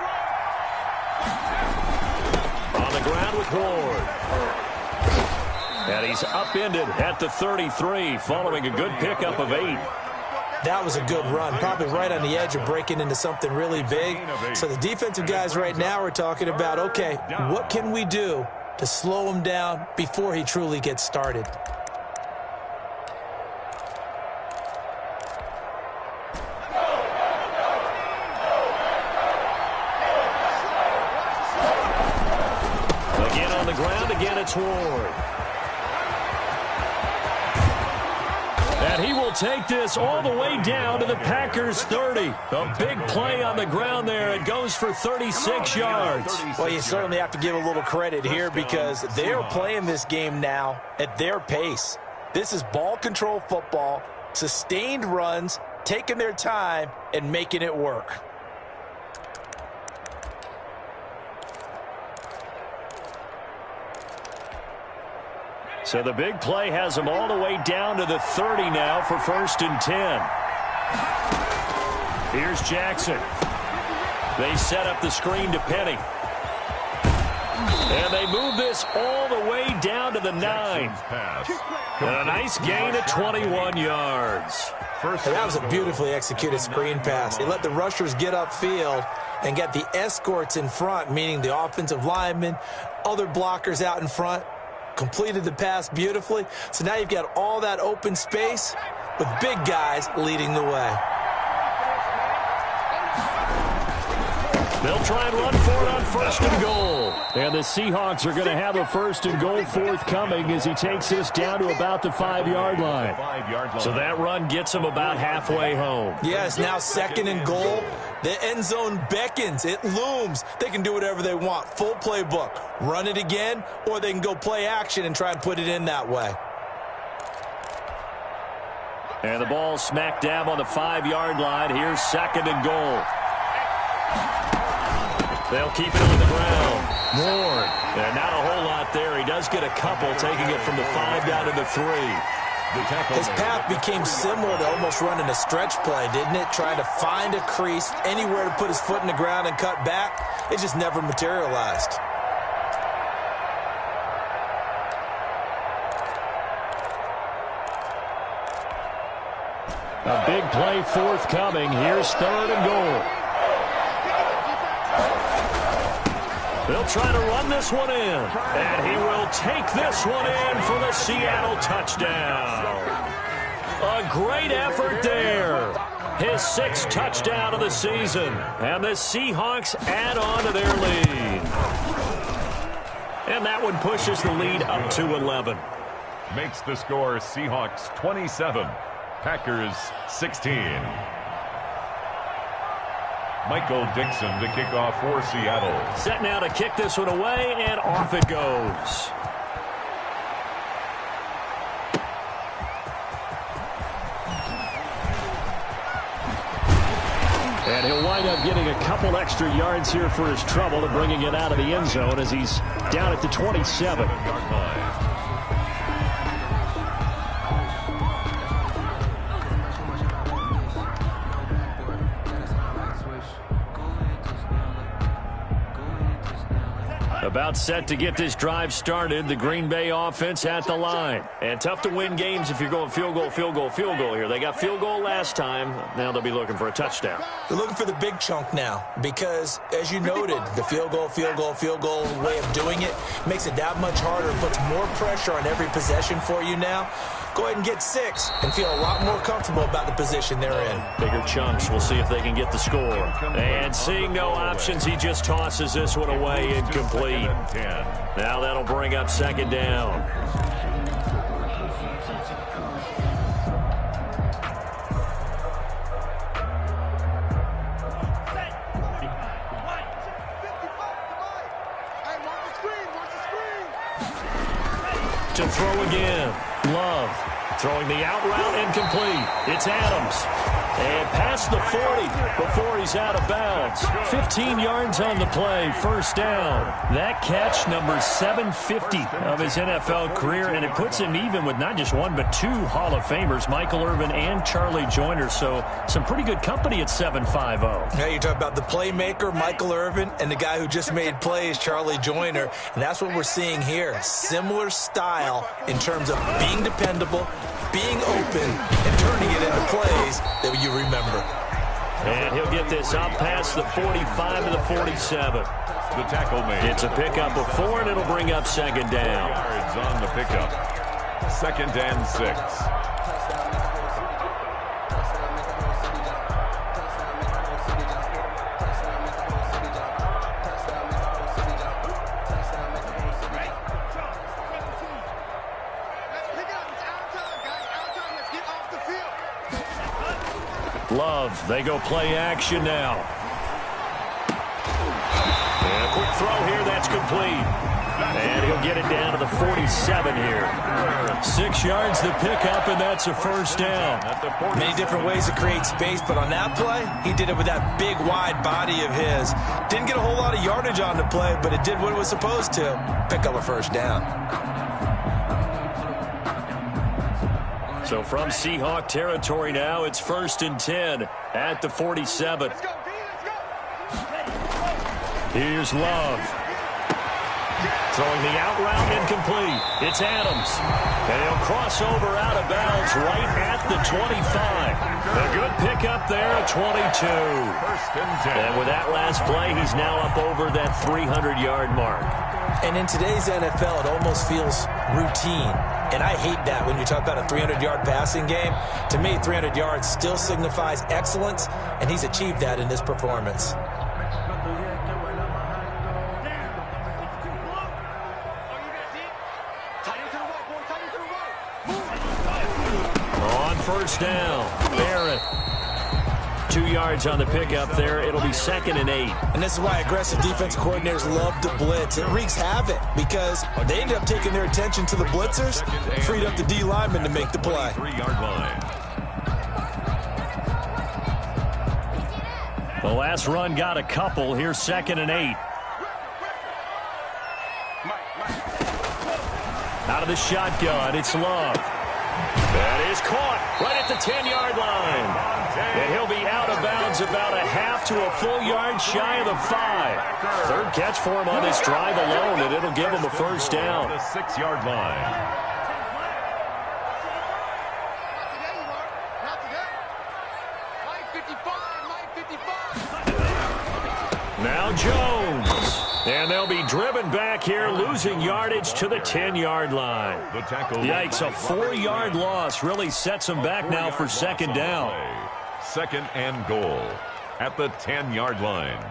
On the ground with Ward. And he's upended at the 33 following a good pickup of 8. That was a good run, probably right on the edge of breaking into something really big. So the defensive guys right now are talking about, okay, what can we do to slow him down before he truly gets started? Again on the ground, again it's Ward. And he will take this all the way down to the Packers' 30. A big play on the ground there. It goes for 36 yards. Well, you certainly have to give a little credit here because they're playing this game now at their pace. This is ball control football, sustained runs, taking their time, and making it work. So the big play has them all the way down to the 30 now for 1st and 10. Here's Jackson. They set up the screen to Penny. And they move this all the way down to the 9. And a nice gain of 21 yards. And that was a beautifully executed screen pass. They let the rushers get upfield and get the escorts in front, meaning the offensive linemen, other blockers out in front. Completed the pass beautifully. So now you've got all that open space with big guys leading the way. They'll try and run for it on 1st and goal. And the Seahawks are going to have a 1st and goal forthcoming as he takes this down to about the 5-yard line. So that run gets him about halfway home. Yes, now 2nd and goal. The end zone beckons. It looms. They can do whatever they want. Full playbook. Run it again, or they can go play action and try and put it in that way. And the ball smack dab on the 5-yard line. Here's 2nd and goal. They'll keep it on the ground. Ward. And not a whole lot there. He does get a couple, taking it from the 5 down to the 3. His path became similar to almost running a stretch play, didn't it? Trying to find a crease, anywhere to put his foot in the ground and cut back. It just never materialized. A big play forthcoming. Here's 3rd and goal. They'll try to run this one in. And he will take this one in for the Seattle touchdown. A great effort there. His 6th touchdown of the season. And the Seahawks add on to their lead. And that one pushes the lead up to 11. Makes the score Seahawks 27, Packers 16. Michael Dixon to kick off for Seattle. Set now to kick this one away, and off it goes. And he'll wind up getting a couple extra yards here for his trouble and bringing it out of the end zone as he's down at the 27. About set to get this drive started. The Green Bay offense at the line. And tough to win games if you're going field goal, field goal, field goal here. They got field goal last time. Now they'll be looking for a touchdown. They're looking for the big chunk now because, as you noted, the field goal, field goal, field goal way of doing it makes it that much harder and puts more pressure on every possession for you now. Go ahead and get 6 and feel a lot more comfortable about the position they're in. Bigger chunks. We'll see if they can get the score. And seeing no options, he just tosses this one away incomplete. Now that'll bring up 2nd down. To throw again. Love. Throwing the out route incomplete. It's Adams. And past the 40 before he's out of bounds. 15 yards on the play. First down. That catch, number 750 of his NFL career, and it puts him even with not just one but two Hall of Famers, Michael Irvin and Charlie Joyner. So some pretty good company at 750. Yeah, you talk about the playmaker, Michael Irvin, and the guy who just made plays, Charlie Joyner. And that's what we're seeing here. Similar style in terms of being dependable, being open, and turning it into plays that you remember. And he'll get this up past the 45 to the 47. The tackle made. It's a pickup of 4, and it'll bring up second down. Yards on the pickup. 2nd and 6. Love, they go play action now. And a quick throw here, that's complete. And he'll get it down to the 47 here. 6 yards to pick up, and that's a first down. Many different ways to create space, but on that play, he did it with that big, wide body of his. Didn't get a whole lot of yardage on the play, but it did what it was supposed to. Pick up a first down. So from Seahawk territory now, it's 1st and 10 at the 47. Here's Love. Throwing the out route incomplete. It's Adams. And he'll cross over out of bounds right at the 25. A good pickup there at 22. 1st and 10. And with that last play, he's now up over that 300-yard mark. And in today's NFL, it almost feels routine. And I hate that when you talk about a 300-yard passing game. To me, 300 yards still signifies excellence, and he's achieved that in this performance. On first down, Barrett. 2 yards on the pickup there. It'll be 2nd and 8. And this is why aggressive defense coordinators love to blitz. It wreaks havoc because they end up taking their attention to the blitzers, freed up the D lineman to make the play. 3-yard line. The last run got a couple. Here's 2nd and 8. Out of the shotgun, it's Love. That is caught right at the 10-yard line. And he'll be out of bounds about a half to a full yard shy of the 5. Third catch for him on this drive alone, and it'll give him a first down. The 6-yard line. Now Jones. And they'll be driven back here, losing yardage to the 10-yard line. The tackle. Yikes, a 4-yard loss really sets them back now for second down. 2nd and goal at the 10-yard line.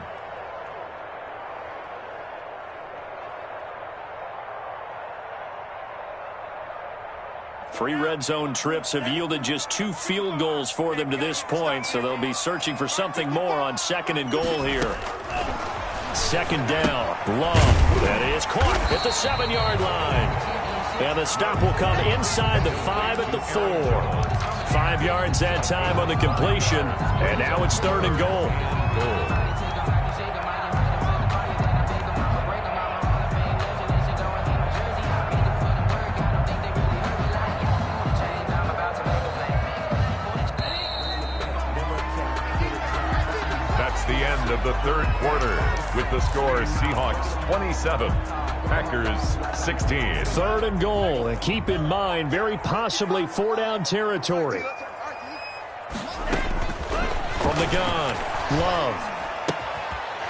Three red zone trips have yielded just 2 field goals for them to this point, so they'll be searching for something more on 2nd and goal here. 2nd down, Love. That is caught at the 7-yard line. And the stop will come inside the 5 at the 4. 5 yards that time on the completion, and now it's 3rd and goal. That's the end of the 3rd quarter with the score Seahawks 27, Packers 16. 3rd and goal, and keep in mind, very possibly 4-down territory. From the gun, Love.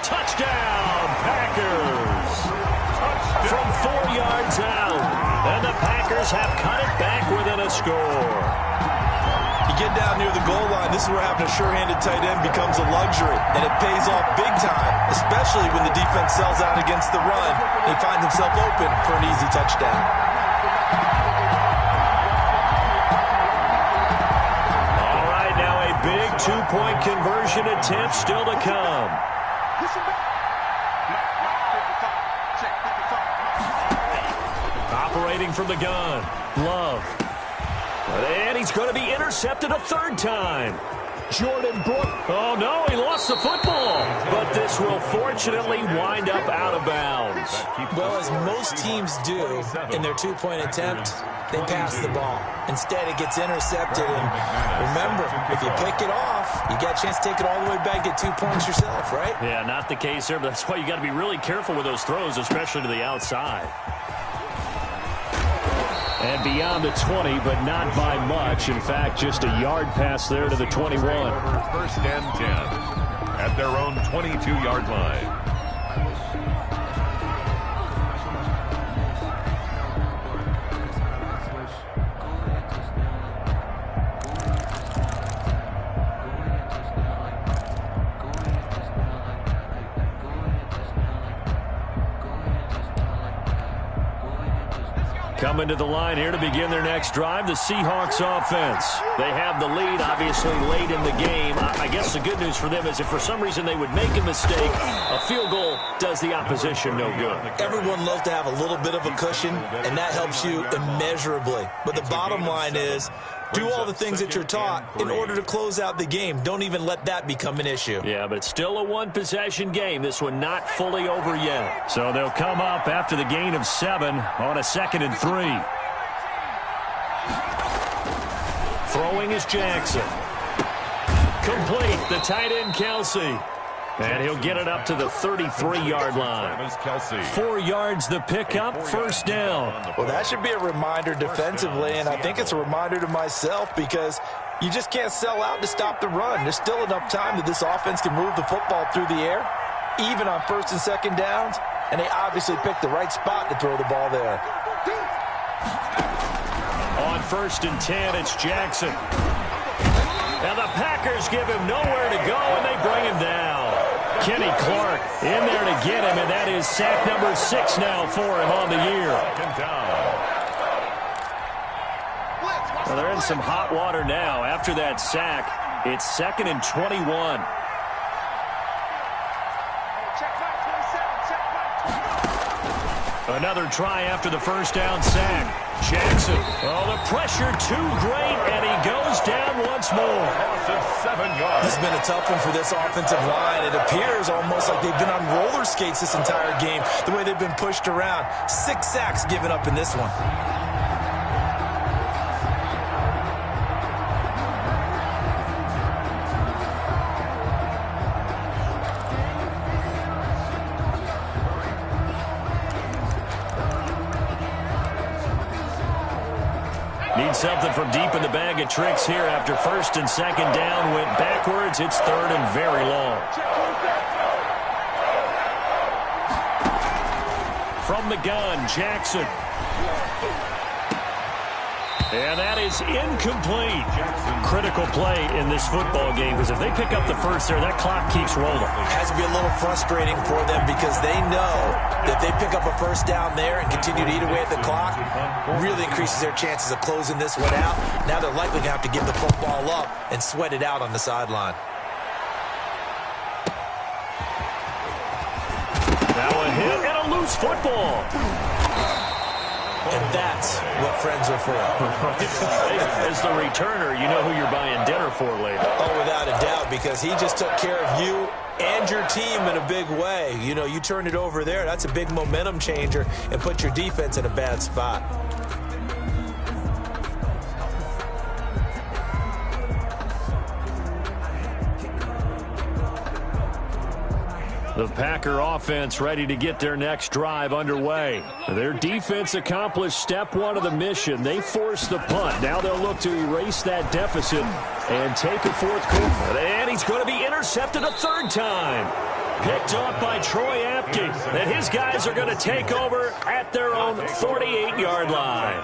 Touchdown, Packers! Touchdown. From 4 yards out, and the Packers have cut it back within a score. You get down near the goal line, this is where having a sure-handed tight end becomes a luxury, and it pays off big time, especially when the defense sells out against the run. He finds himself open for an easy touchdown. All right, now a big 2-point conversion attempt still to come. operating from the gun. Love. And he's going to be intercepted a third time. Jordan Brooks. Oh, no, he lost the football. But this will fortunately wind up out of bounds. Well, as most teams do in their two-point attempt, they pass the ball. Instead, it gets intercepted. And remember, if you pick it off, you got a chance to take it all the way back, get 2 points yourself, right? Yeah, not the case here, but that's why you got to be really careful with those throws, especially to the outside. And beyond the 20, but not by much. In fact, just a yard pass there to the 21. First and 10 at their own 22-yard line. Coming to the line here to begin their next drive, the Seahawks offense. They have the lead, obviously, late in the game. I guess the good news for them is if for some reason they would make a mistake, a field goal does the opposition no good. Everyone loves to have a little bit of a cushion, and that helps you immeasurably. But the bottom line is, do all the things that you're taught in order to close out the game. Don't even let that become an issue. Yeah, but it's still a one-possession game. This one not fully over yet. So they'll come up after the gain of 7 on a 2nd and 3. Throwing is Jackson. Complete. The tight end, Kelsey. And he'll get it up to the 33-yard line. 4 yards the pickup, first down. Well, that should be a reminder defensively, and I think it's a reminder to myself because you just can't sell out to stop the run. There's still enough time that this offense can move the football through the air, even on 1st and 2nd downs, and they obviously picked the right spot to throw the ball there. On 1st and 10, it's Jackson. And the Packers give him nowhere to go, and they bring him down. Kenny Clark in there to get him, and that is sack number 6 now for him on the year. Well, they're in some hot water now. After that sack, it's 2nd and 21. Another try after the first down sack. Jackson. Oh, the pressure too great, and he goes down once more. This has been a tough one for this offensive line. It appears almost like they've been on roller skates this entire game, the way they've been pushed around. 6 sacks given up in this one. Need something from deep in the bag of tricks here after 1st and 2nd down. Went backwards. It's 3rd and very long. From the gun, Jackson. And that is incomplete. Critical play in this football game because if they pick up the first there, that clock keeps rolling. It has to be a little frustrating for them because they know that they pick up a first down there and continue to eat away at the clock, really increases their chances of closing this one out. Now they're likely to have to give the football up and sweat it out on the sideline. Now a hit and a loose football. And that's what friends are for. As the returner, you know who you're buying dinner for later. Oh, without a doubt, because he just took care of you and your team in a big way. You know, you turned it over there. That's a big momentum changer and put your defense in a bad spot. The Packer offense ready to get their next drive underway. Their defense accomplished step 1 of the mission. They forced the punt. Now they'll look to erase that deficit and take a 4th quarter. And he's going to be intercepted a 3rd time. Picked off by Troy Apke. And his guys are going to take over at their own 48-yard line.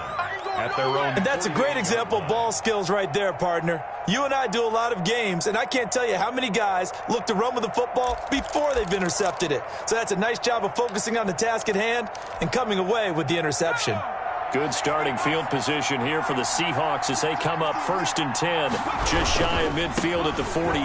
And that's a great example of ball skills right there, partner. You and I do a lot of games, and I can't tell you how many guys look to run with the football before they've intercepted it. So that's a nice job of focusing on the task at hand and coming away with the interception. Good starting field position here for the Seahawks as they come up 1st and 10, just shy of midfield at the 48.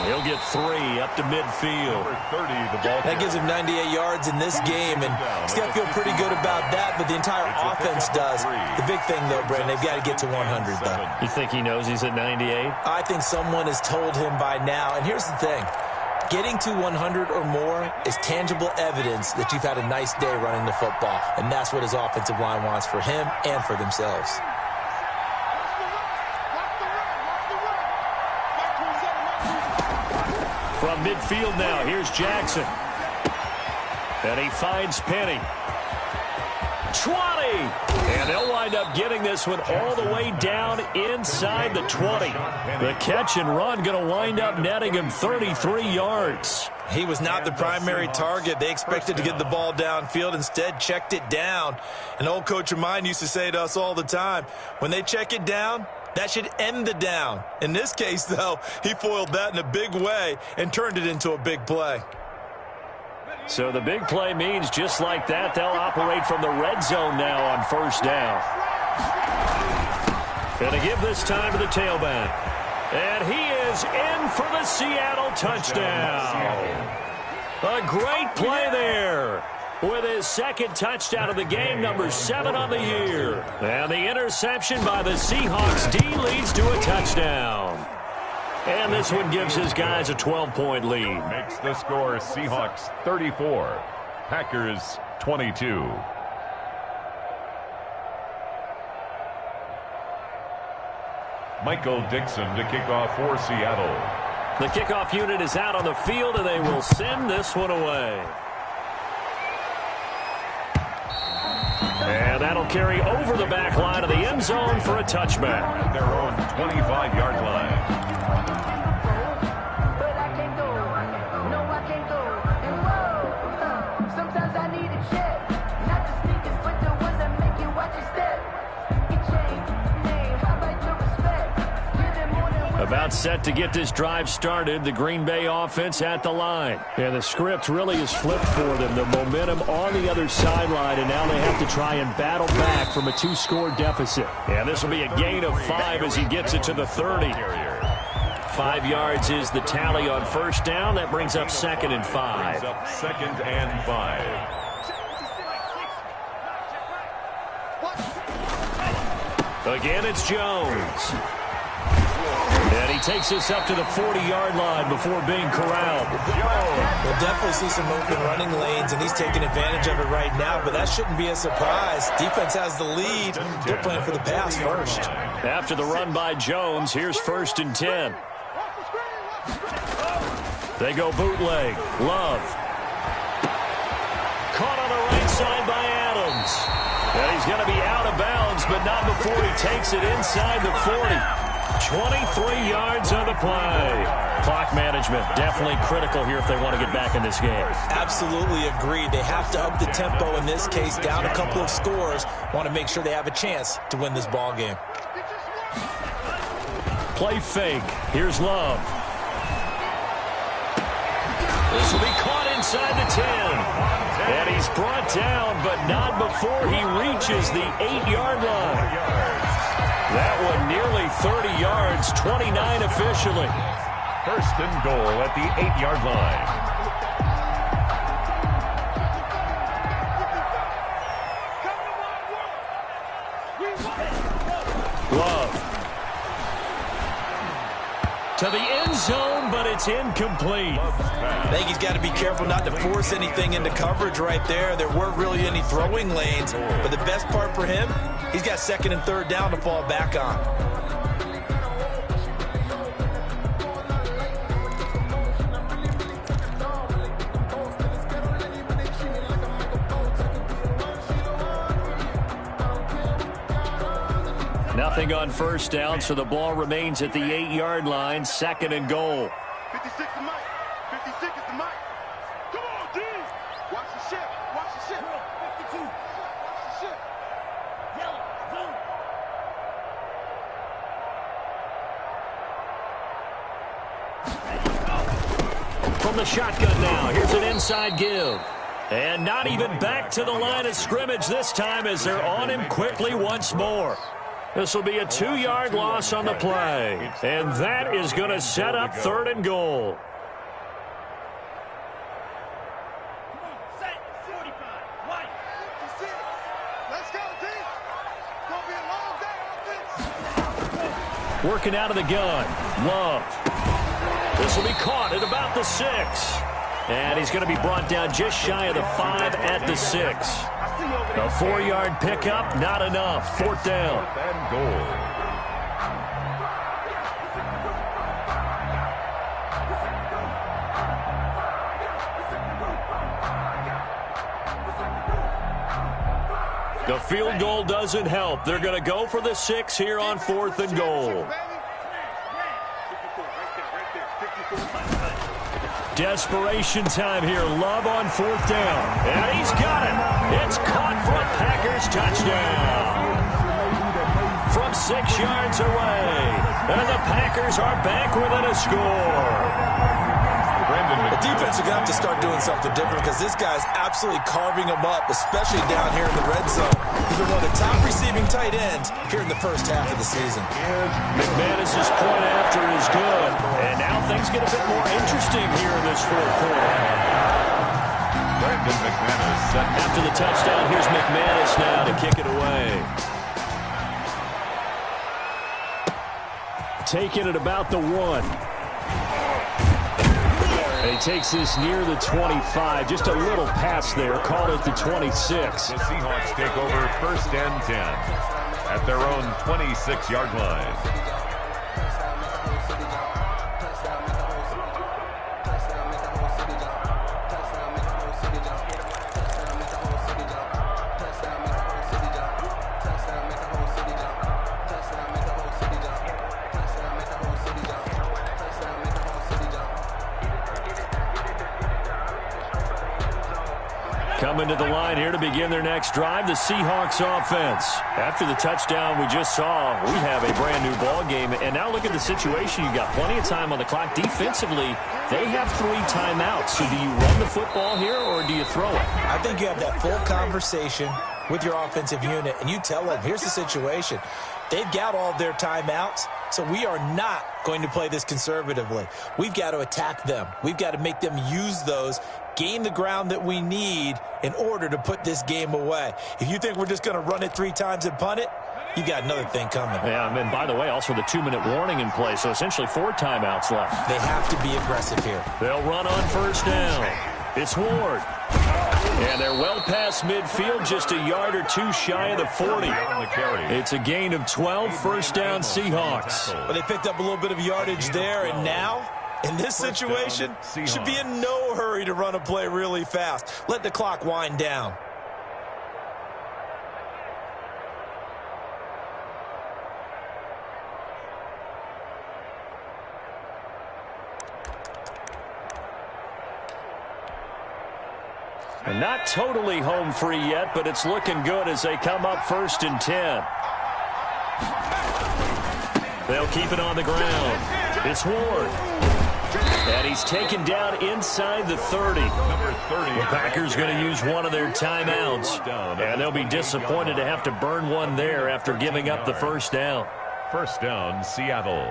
He'll get 3 up to midfield. 30, the ball. That gives him 98 yards in this game, and he's got to feel pretty good about that, but the entire offense does. The big thing, though, Brandon, they've got to get to 100, though. You think he knows he's at 98? I think someone has told him by now, and here's the thing. Getting to 100 or more is tangible evidence that you've had a nice day running the football, and that's what his offensive line wants for him and for themselves. From midfield now, here's Jackson. And he finds Penny. 20! And they'll wind up getting this one all the way down inside the 20. The catch and run going to wind up netting him 33 yards. He was not the primary target. They expected to get the ball downfield, instead checked it down. An old coach of mine used to say to us all the time, when they check it down, that should end the down. In this case, though, he foiled that in a big way and turned it into a big play. So the big play means just like that, they'll operate from the red zone now on first down. Going to give this time to the tailback. And he is in for the Seattle touchdown. A great play there. With his second touchdown of the game, number 7 on the year. And the interception by the Seahawks D leads to a touchdown. And this one gives his guys a 12-point lead. Makes the score Seahawks 34, Packers 22. Michael Dixon to kick off for Seattle. The kickoff unit is out on the field, and they will send this one away. And that'll carry over the back line of the end zone for a touchback. At their own 25-yard line. About set to get this drive started, the Green Bay offense at the line. And the script really is flipped for them. The momentum on the other sideline, and now they have to try and battle back from a 2-score deficit. And this will be a gain of 5 as he gets it to the 30. 5 yards is the tally on first down. That brings up 2nd and 5. Brings up 2nd and 5. Again, it's Jones. And he takes us up to the 40-yard line before being corralled. We'll definitely see some open running lanes, and he's taking advantage of it right now, but that shouldn't be a surprise. Defense has the lead. They're playing for the pass first. After the run by Jones, here's 1st and 10. They go bootleg. Love. Caught on the right side by Adams. And he's going to be out of bounds, but not before he takes it inside the 40. 23 yards on the play. Clock management definitely critical here if they want to get back in this game. Absolutely agreed. They have to up the tempo in this case, down a couple of scores. Want to make sure they have a chance to win this ball game. Play fake. Here's Love. This will be caught inside the 10. And he's brought down, but not before he reaches the 8-yard line. That one nearly 30 yards, 29 officially. 1st and goal at the 8-yard line. Love. To the end zone, but it's incomplete. I think he's got to be careful not to force anything into coverage right there. There weren't really any throwing lanes, but the best part for him, he's got 2nd and 3rd down to fall back on. Nothing on first down, so the ball remains at the 8-yard line, 2nd and goal. 56 is Mike. 56 is the Mike. Come on, D. Watch the ship. Watch the ship. 52. Watch the ship. Yellow. Boom. From the shotgun now, here's an inside give. And not even back to the line of scrimmage this time as they're on him quickly once more. This will be a 2-yard loss on the play. And that is going to set up 3rd and goal. Working out of the gun. Love. This will be caught at about the 6. And he's going to be brought down just shy of the 5 at the 6. A 4-yard pickup, not enough. 4th down. 4th and goal. The field goal doesn't help. They're going to go for the 6 here on 4th and goal. Desperation time here. Love on 4th down. And he's got it. It's caught for a Packers touchdown. From 6 yards away. And the Packers are back within a score. The defense are going to have to start doing something different because this guy's absolutely carving them up, especially down here in the red zone. He's been one of the top receiving tight ends here in the first half of the season. McManus's point after is good. And now things get a bit more interesting here in this 4th quarter. Brandon McManus set. After the touchdown, here's McManus now to kick it away. Taking it about the 1. And he takes this near the 25. Just a little pass there. Called it the 26. The Seahawks take over 1st and 10 at their own 26-yard line. Coming to the line here to begin their next drive, the Seahawks offense. After the touchdown we just saw, we have a brand new ball game. And now look at the situation. You've got plenty of time on the clock. Defensively, they have 3 timeouts. So do you run the football here or do you throw it? I think you have that full conversation with your offensive unit, and you tell them, here's the situation. They've got all of their timeouts, so we are not going to play this conservatively. We've got to attack them. We've got to make them use those, gain the ground that we need in order to put this game away. If you think we're just going to run it 3 times and punt it, you got another thing coming. Yeah, and by the way, also the 2-minute warning in play, so essentially 4 timeouts left. They have to be aggressive here. They'll run on 1st down. It's Ward. And they're well past midfield, just a yard or 2 shy of the 40. It's a gain of 12, 1st down Seahawks. Well, they picked up a little bit of yardage there, and now, in this situation, should be in no hurry to run a play really fast. Let the clock wind down. And not totally home free yet, but it's looking good as they come up 1st and 10. They'll keep it on the ground. It's Ward. And he's taken down inside the 30. Number 30. The Packers going to use one of their timeouts. And they'll be disappointed to have to burn one there after giving up the 1st down. 1st down, Seattle.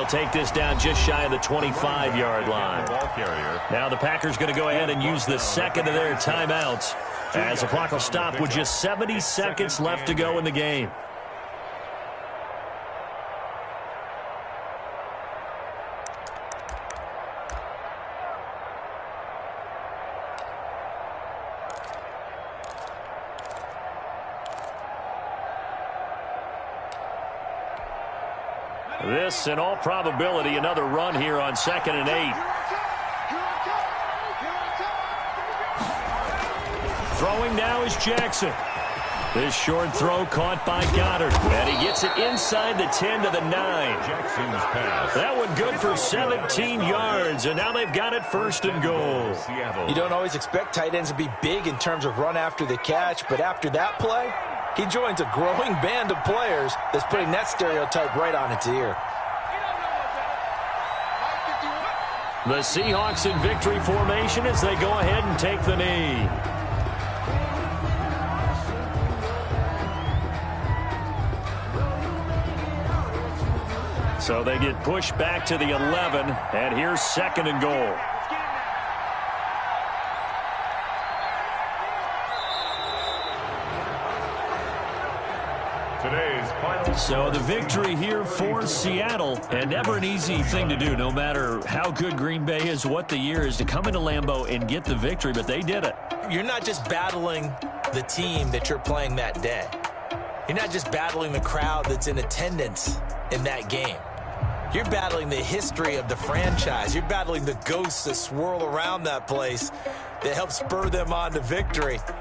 Take this down just shy of the 25-yard line. Now the Packers going to go ahead and use the 2nd of their timeouts as the clock will stop with just 70 seconds left to go in the game. This, in all probability, another run here on 2nd and 8. Throwing now is Jackson. This short throw caught by Goddard. And he gets it inside the 10 to the 9. Jackson's pass. That one good for 17 yards. And now they've got it first and goal. You don't always expect tight ends to be big in terms of run after the catch, but after that play, he joins a growing band of players that's putting that stereotype right on its ear. The Seahawks in victory formation as they go ahead and take the knee. So they get pushed back to the 11, and here's second and goal. Today's final. So the victory here for Seattle, and never an easy thing to do, no matter how good Green Bay is, what the year is, to come into Lambeau and get the victory, but they did it. You're not just battling the team that you're playing that day. You're not just battling the crowd that's in attendance in that game. You're battling the history of the franchise. You're battling the ghosts that swirl around that place that help spur them on to victory.